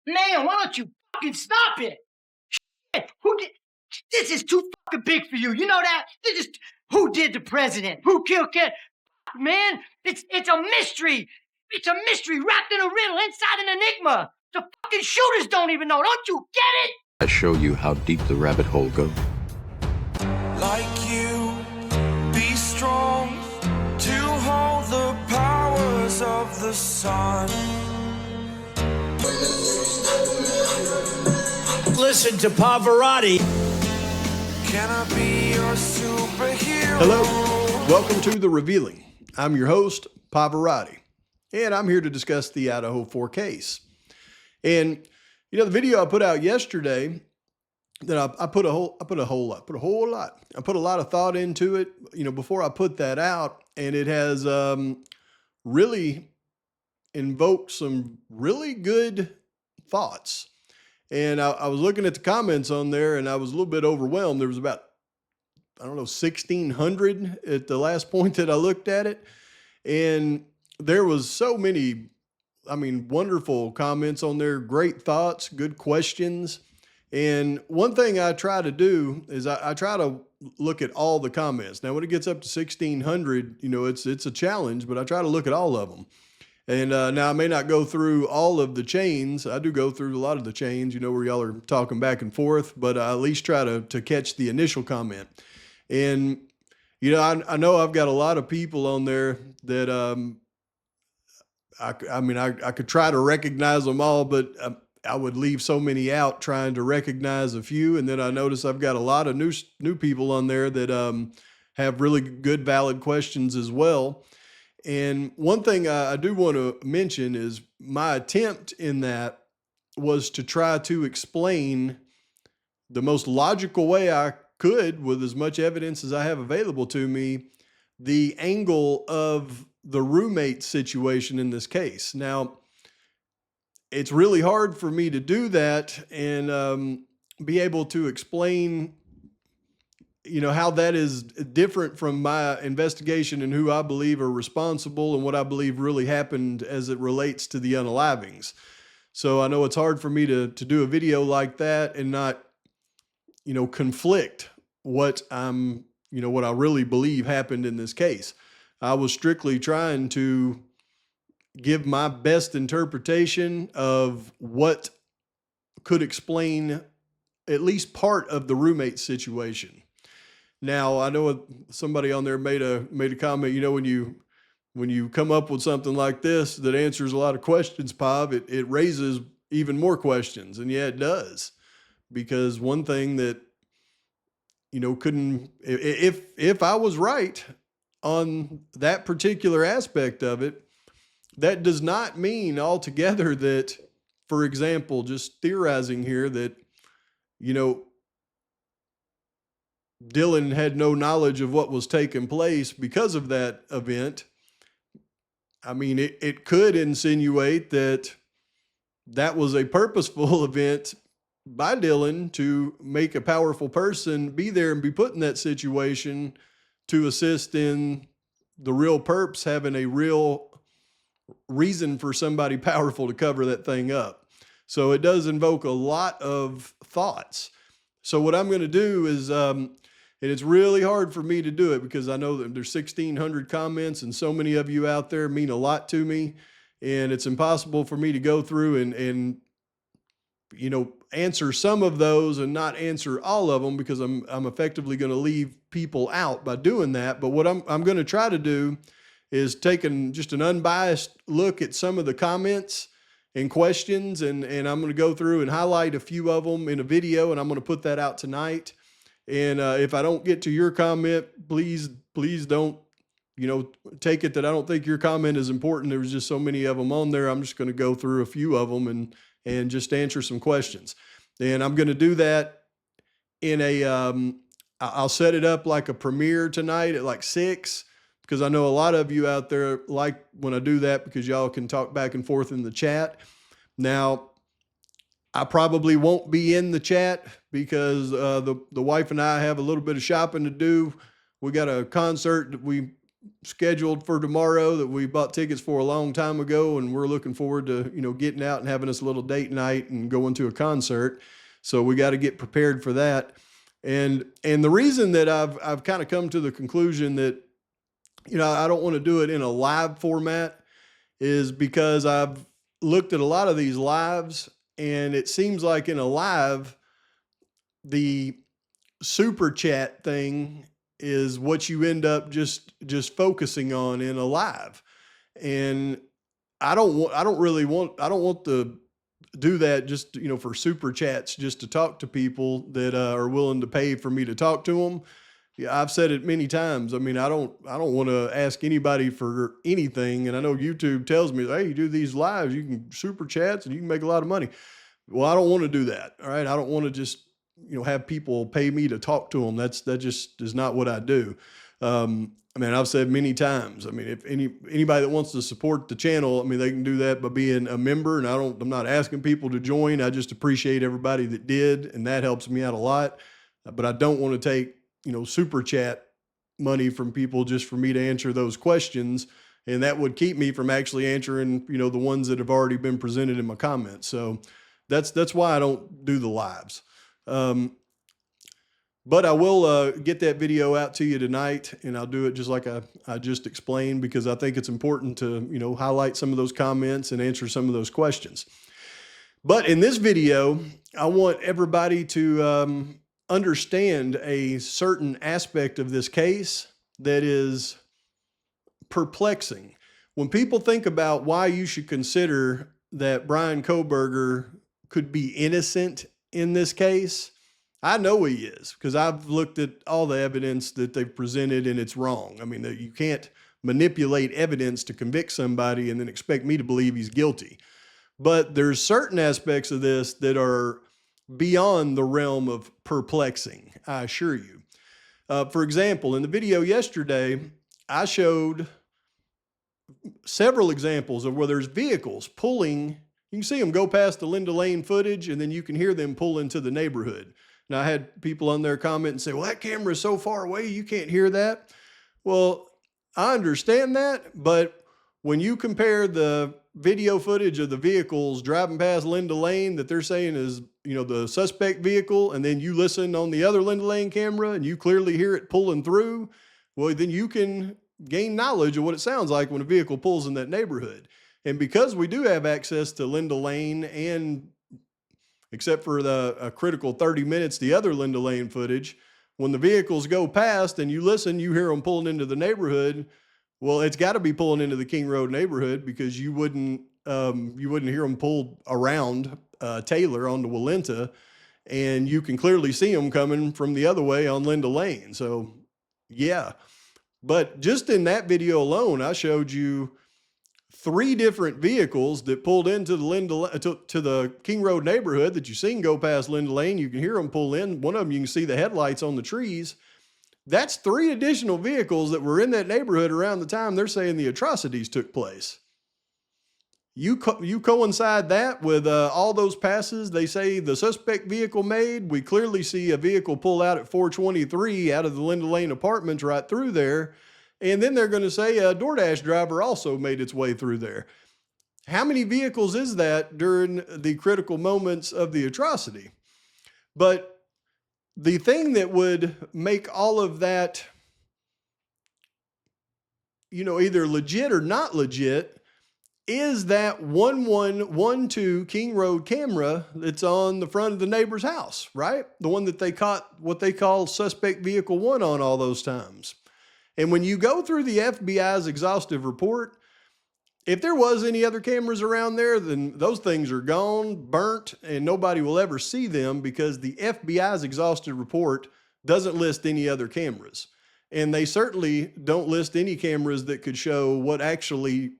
Man, why don't you fucking stop it? Shit, who did? This is too fucking big for you. You know that? This is who did the president? Who killed Kennedy? Man, it's a mystery. It's a mystery wrapped in a riddle inside an enigma. The fucking shooters don't even know. Don't you get it? I show you how deep the rabbit hole goes. Like you, be strong to hold the powers of the sun. Listen to Pavarotti. Can I be your superhero? Hello, welcome to The Revealing. I'm your host, Pavarotti, and I'm here to discuss the Idaho 4 case. And you know, the video I put out yesterday, that I put a lot of thought into it, you know, before I put that out, and it has really invoked some really good thoughts. And I was looking at the comments on there, and I was a little bit overwhelmed. There was about, 1,600 at the last point that I looked at it. And there was so many, wonderful comments on there, great thoughts, good questions. And one thing I try to do is I try to look at all the comments. Now, when it gets up to 1,600, you know, it's a challenge, but I try to look at all of them. And now I may not go through all of the chains. I do go through a lot of the chains, you know, where y'all are talking back and forth, but I at least try to catch the initial comment. And, you know, I know I've got a lot of people on there that, I could try to recognize them all, but I would leave so many out trying to recognize a few. And then I notice I've got a lot of new people on there that have really good, valid questions as well. And one thing I do want to mention is my attempt in that was to try to explain the most logical way I could, with as much evidence as I have available to me, the angle of the roommate situation in this case. Now, it's really hard for me to do that and be able to explain, you know, how that is different from my investigation and who I believe are responsible and what I believe really happened as it relates to the unalivings. So I know it's hard for me to do a video like that and not, you know, conflict what I really believe happened in this case. I was strictly trying to give my best interpretation of what could explain at least part of the roommate situation. Now, I know somebody on there made a comment, you know, when you come up with something like this that answers a lot of questions, Pav, it raises even more questions. And yeah, it does. Because one thing that, you know, if I was right on that particular aspect of it, that does not mean altogether that, for example, just theorizing here, that, you know, Dylan had no knowledge of what was taking place because of that event. I mean, it could insinuate that that was a purposeful event by Dylan to make a powerful person be there and be put in that situation to assist in the real perps having a real reason for somebody powerful to cover that thing up. So it does invoke a lot of thoughts. So what I'm going to do is, and it's really hard for me to do it because I know that there's 1,600 comments and so many of you out there mean a lot to me. And it's impossible for me to go through and you know, answer some of those and not answer all of them, because I'm effectively going to leave people out by doing that. But what I'm going to try to do is taking just an unbiased look at some of the comments and questions. And I'm going to go through and highlight a few of them in a video, and I'm going to put that out tonight. And if I don't get to your comment, please don't, you know, take it that I don't think your comment is important. There was just so many of them on there. I'm just going to go through a few of them and just answer some questions. And I'm going to do that in I'll set it up like a premiere tonight at like 6, because I know a lot of you out there like when I do that, because y'all can talk back and forth in the chat. Now, I probably won't be in the chat because the wife and I have a little bit of shopping to do. We got a concert that we scheduled for tomorrow that we bought tickets for a long time ago, and we're looking forward to, getting out and having us a little date night and going to a concert. So we got to get prepared for that. And the reason that I've kind of come to the conclusion that, I don't want to do it in a live format is because I've looked at a lot of these lives, and it seems like in a live, the super chat thing is what you end up just focusing on in a live. And I don't want to do that just, for super chats, just to talk to people that are willing to pay for me to talk to them. Yeah, I've said it many times. I mean, I don't want to ask anybody for anything. And I know YouTube tells me, hey, you do these lives, you can super chats and you can make a lot of money. Well, I don't want to do that. All right. I don't want to just, have people pay me to talk to them. That just is not what I do. I've said many times, if anybody that wants to support the channel, they can do that by being a member, and I'm not asking people to join. I just appreciate everybody that did, and that helps me out a lot. But I don't want to take, super chat money from people just for me to answer those questions. And that would keep me from actually answering, the ones that have already been presented in my comments. So that's why I don't do the lives. But I will get that video out to you tonight, and I'll do it just like I just explained, because I think it's important to, highlight some of those comments and answer some of those questions. But in this video, I want everybody to understand a certain aspect of this case that is perplexing. When people think about why you should consider that Bryan Kohberger could be innocent in this case, I know he is, because I've looked at all the evidence that they've presented, and it's wrong. That you can't manipulate evidence to convict somebody and then expect me to believe he's guilty. But there's certain aspects of this that are beyond the realm of perplexing, I assure you. For example, in the video yesterday, I showed several examples of where there's vehicles pulling. You can see them go past the Linda Lane footage, and then you can hear them pull into the neighborhood. Now, I had people on there comment and say, well, that camera is so far away, you can't hear that. Well, I understand that, but when you compare the video footage of the vehicles driving past Linda Lane that they're saying is, the suspect vehicle, and then you listen on the other Linda Lane camera and you clearly hear it pulling through, well, then you can gain knowledge of what it sounds like when a vehicle pulls in that neighborhood. And because we do have access to Linda Lane, and except for the critical 30 minutes, the other Linda Lane footage, when the vehicles go past and you listen, you hear them pulling into the neighborhood. Well, it's got to be pulling into the King Road neighborhood, because you wouldn't hear them pull around Taylor onto Walenta, and you can clearly see them coming from the other way on Linda Lane. So, yeah. But just in that video alone, I showed you 3 different vehicles that pulled into the to the King Road neighborhood that you seen go past Linda Lane. You can hear them pull in. One of them, you can see the headlights on the trees. That's 3 additional vehicles that were in that neighborhood around the time they're saying the atrocities took place. You coincide that with all those passes they say the suspect vehicle made. We clearly see a vehicle pull out at 423 out of the Linda Lane apartments right through there. And then they're going to say a DoorDash driver also made its way through there. How many vehicles is that during the critical moments of the atrocity? But the thing that would make all of that, either legit or not legit, is that 1112 King Road camera that's on the front of the neighbor's house, right? The one that they caught what they call suspect vehicle 1 on all those times. And when you go through the FBI's exhaustive report, if there was any other cameras around there, then those things are gone, burnt, and nobody will ever see them, because the FBI's exhaustive report doesn't list any other cameras. And they certainly don't list any cameras that could show what actually,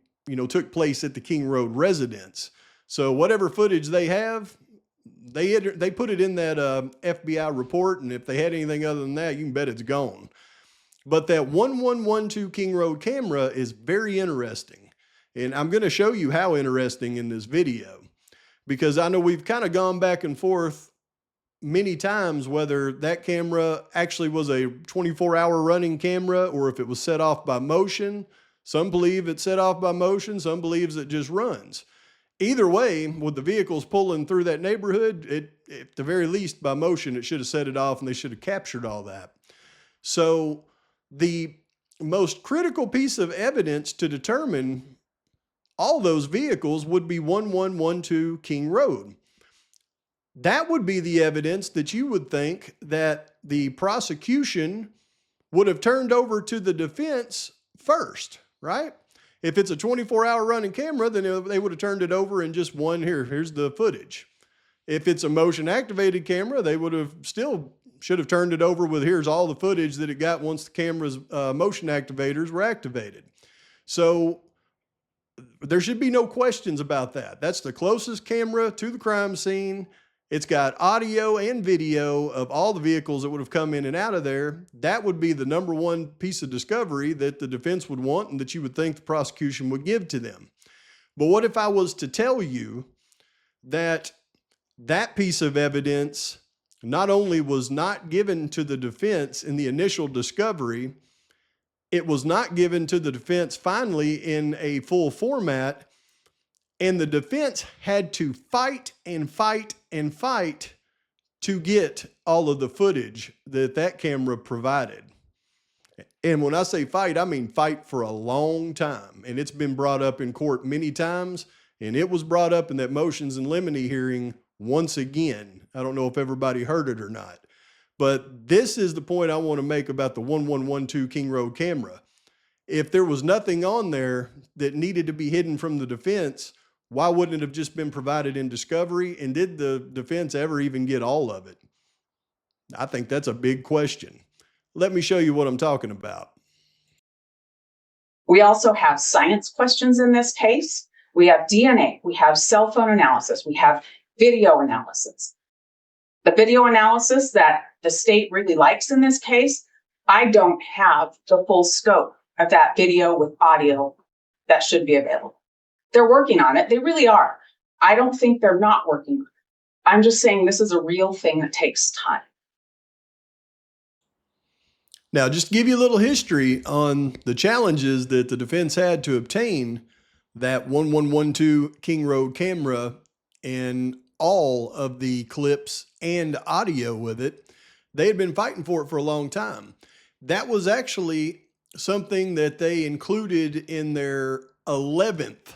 took place at the King Road residence. So whatever footage they have, they put it in that FBI report, and if they had anything other than that, you can bet it's gone. But that 1112 King Road camera is very interesting. And I'm going to show you how interesting in this video, because I know we've kind of gone back and forth many times whether that camera actually was a 24-hour running camera or if it was set off by motion. Some believe it's set off by motion. Some believes it just runs. Either way, with the vehicles pulling through that neighborhood, at the very least by motion, it should have set it off and they should have captured all that. So the most critical piece of evidence to determine all those vehicles would be 1112 King Road. That would be the evidence that you would think that the prosecution would have turned over to the defense first, right? If it's a 24-hour running camera, then they would have turned it over and just here's the footage. If it's a motion activated camera, they would have should have turned it over with here's all the footage that it got once the camera's motion activators were activated. So there should be no questions about that. That's the closest camera to the crime scene. It's got audio and video of all the vehicles that would have come in and out of there. That would be the number one piece of discovery that the defense would want and that you would think the prosecution would give to them. But what if I was to tell you that that piece of evidence not only was not given to the defense in the initial discovery, it was not given to the defense finally in a full format, and the defense had to fight and fight and fight to get all of the footage that camera provided. And when I say fight, I mean fight for a long time. And it's been brought up in court many times, and it was brought up in that motions in limine hearing once again. I don't know if everybody heard it or not, but this is the point I want to make about the 1112 King Road camera. If there was nothing on there that needed to be hidden from the defense, why wouldn't it have just been provided in discovery? And did the defense ever even get all of it? I think that's a big question. Let me show you what I'm talking about. We also have science questions in this case. We have DNA, we have cell phone analysis, we have video analysis. The video analysis that the state really likes in this case, I don't have the full scope of that video with audio that should be available. They're working on it. They really are. I don't think they're not working on it. I'm just saying this is a real thing that takes time. Now, just to give you a little history on the challenges that the defense had to obtain that 1112 King Road camera and all of the clips and audio with it, they had been fighting for it for a long time. That was actually something that they included in their 11th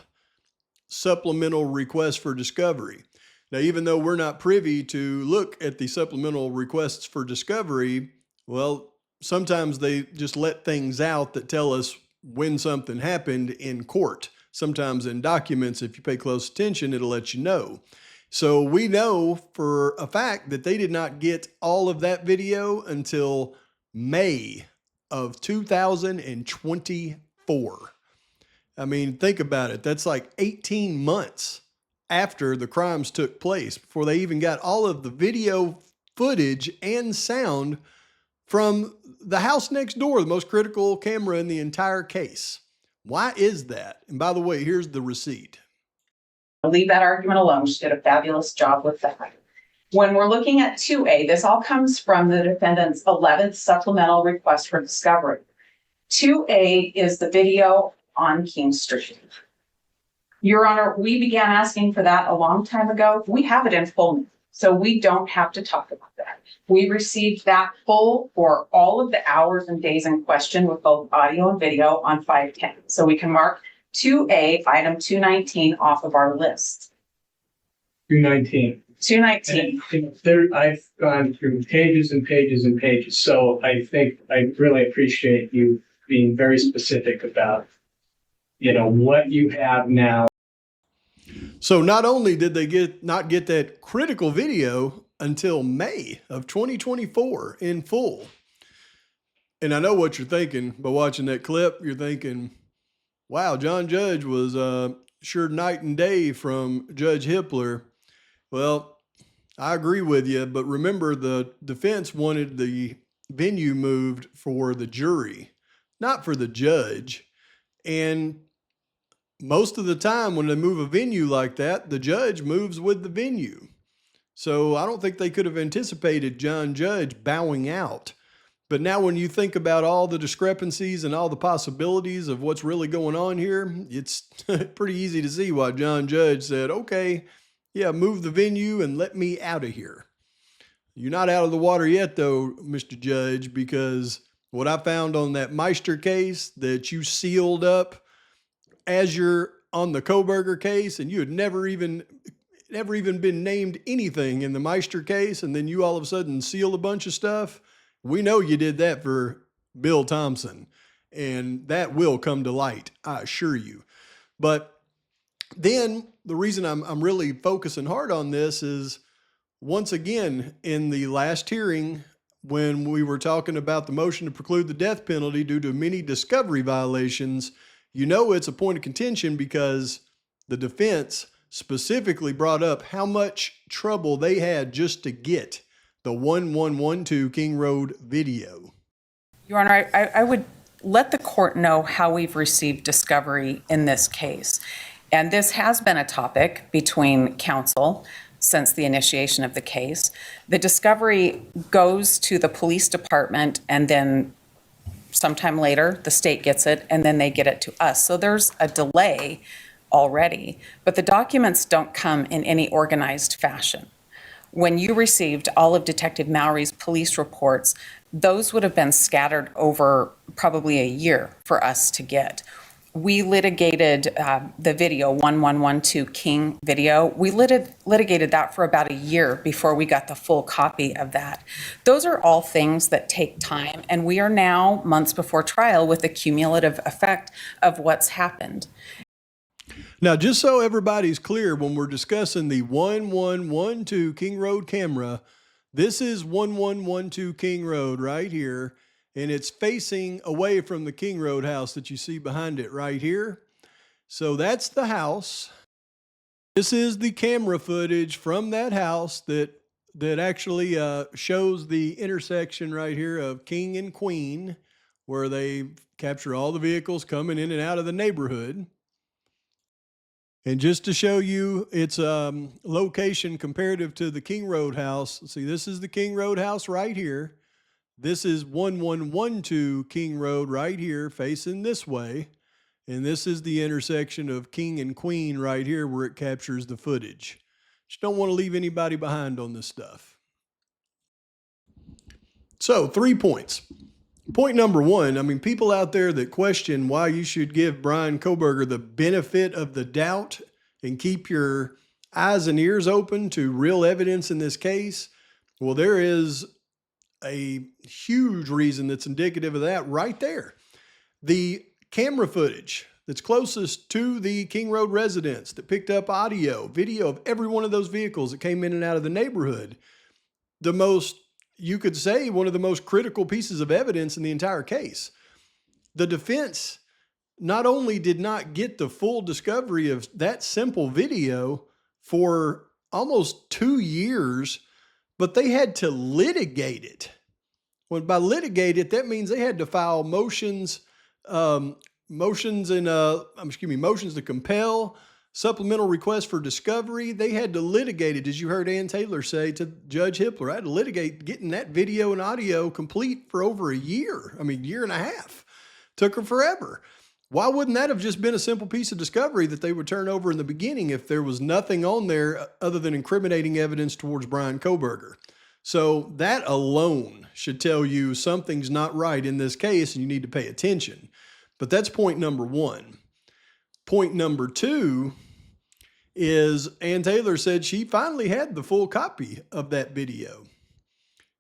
supplemental request for discovery. Now, even though we're not privy to look at the supplemental requests for discovery, well, sometimes they just let things out that tell us when something happened in court. Sometimes in documents, if you pay close attention, it'll let you know. So we know for a fact that they did not get all of that video until May of 2024. I mean, think about it. That's like 18 months after the crimes took place before they even got all of the video footage and sound from the house next door, the most critical camera in the entire case. Why is that? And by the way, here's the receipt. I'll leave that argument alone. She did a fabulous job with that. When we're looking at 2A, this all comes from the defendant's 11th supplemental request for discovery. 2A is the video on King Street. Your Honor, we began asking for that a long time ago. We have it in full, so we don't have to talk about that. We received that full for all of the hours and days in question with both audio and video on 510. So we can mark 2A, item 219 off of our list. 219. 219. And I've gone through pages and pages and pages, so I think I really appreciate you being very specific about, what you have now. So not only did they not get that critical video until May of 2024 in full. And I know what you're thinking by watching that clip. You're thinking, wow, John Judge was sure night and day from Judge Hippler. Well, I agree with you, but remember the defense wanted the venue moved for the jury, not for the judge. And most of the time when they move a venue like that, the judge moves with the venue. So I don't think they could have anticipated John Judge bowing out. But now when you think about all the discrepancies and all the possibilities of what's really going on here, it's pretty easy to see why John Judge said, okay, yeah, move the venue and let me out of here. You're not out of the water yet, though, Mr. Judge, because what I found on that Meister case that you sealed up as you're on the Kohberger case, and you had never even been named anything in the Meister case, and then you all of a sudden seal a bunch of stuff. We know you did that for Bill Thompson, and that will come to light, I assure you. But then the reason I'm really focusing hard on this is, once again, in the last hearing, when we were talking about the motion to preclude the death penalty due to many discovery violations, you know it's a point of contention because the defense specifically brought up how much trouble they had just to get the 1112 King Road video. Your Honor, I would let the court know how we've received discovery in this case. And this has been a topic between counsel since the initiation of the case. The discovery goes to the police department, and then sometime later, the state gets it, and then they get it to us. So there's a delay already, but the documents don't come in any organized fashion. When you received all of Detective Mallory's police reports, those would have been scattered over probably a year for us to get. We litigated the video, 1112 King video. We litigated that for about a year before we got the full copy of that. Those are all things that take time, and we are now months before trial with the cumulative effect of what's happened. Now, just so everybody's clear, when we're discussing the 1112 King Road camera, this is 1112 King Road right here, and it's facing away from the King Road house that you see behind it right here. So that's the house. This is the camera footage from that house that actually shows the intersection right here of King and Queen, where they capture all the vehicles coming in and out of the neighborhood. And just to show you its location comparative to the King Road house, see, this is the King Road house right here. This is 1112 King Road right here, facing this way. And this is the intersection of King and Queen right here where it captures the footage. Just don't want to leave anybody behind on this stuff. So, 3 points. Point number one, I mean, people out there that question why you should give Bryan Kohberger the benefit of the doubt and keep your eyes and ears open to real evidence in this case. Well, there is a huge reason that's indicative of that right there. The camera footage that's closest to the King Road residence that picked up audio, video of every one of those vehicles that came in and out of the neighborhood, you could say one of the most critical pieces of evidence in the entire case. The defense not only did not get the full discovery of that simple video for almost 2 years, but they had to litigate it. Well, by litigate it, that means they had to file motions to compel, supplemental requests for discovery. They had to litigate it, as you heard Ann Taylor say to Judge Hippler. I had to litigate getting that video and audio complete for over a year. I mean, year and a half. Took her forever. Why wouldn't that have just been a simple piece of discovery that they would turn over in the beginning if there was nothing on there other than incriminating evidence towards Bryan Kohberger? So that alone should tell you something's not right in this case and you need to pay attention. But that's point number one. Point number two is Ann Taylor said she finally had the full copy of that video.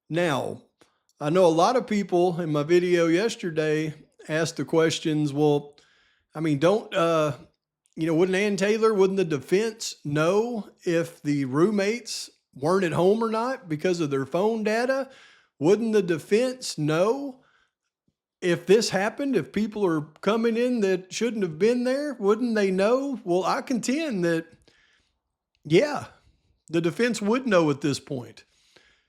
Now, I know a lot of people in my video yesterday asked the questions, well, I mean, wouldn't Ann Taylor, wouldn't the defense know if the roommates weren't at home or not because of their phone data? Wouldn't the defense know if this happened, if people are coming in that shouldn't have been there? Wouldn't they know? Well, I contend that, yeah, the defense would know at this point.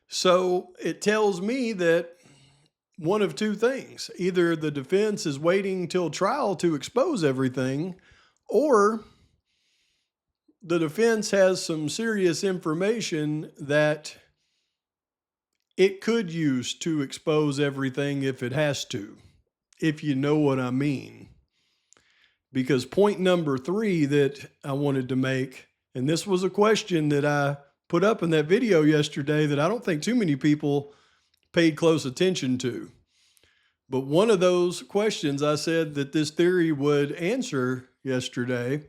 So it tells me that one of two things. Either the defense is waiting till trial to expose everything, or the defense has some serious information that it could use to expose everything if it has to, if you know what I mean. Because point number 3 that I wanted to make, and this was a question that I put up in that video yesterday that I don't think too many people paid close attention to. But one of those questions I said that this theory would answer yesterday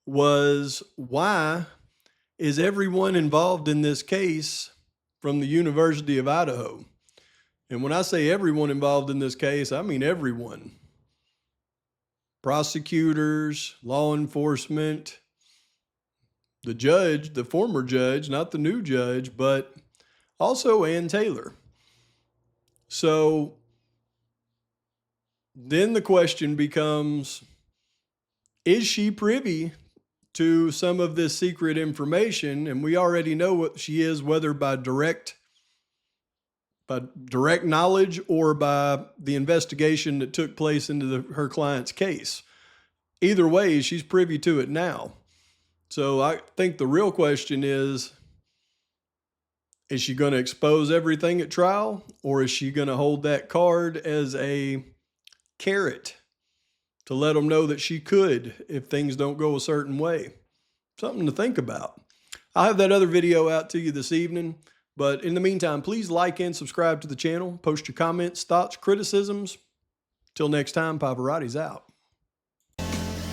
was, why is everyone involved in this case from the University of Idaho? And when I say everyone involved in this case, I mean everyone. Prosecutors, law enforcement, the judge, the former judge, not the new judge, but also Ann Taylor. So then the question becomes, is she privy to some of this secret information? And we already know what she is, whether by direct knowledge or by the investigation that took place into her client's case. Either way, she's privy to it now. So I think the real question is she going to expose everything at trial, or is she going to hold that card as a carrot to let them know that she could if things don't go a certain way? Something to think about. I'll have that other video out to you this evening, but in the meantime, please like and subscribe to the channel. Post your comments, thoughts, criticisms. Till next time, Pavarotti's out.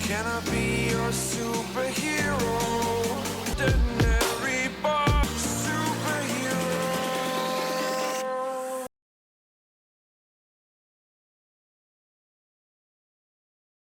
Can I be your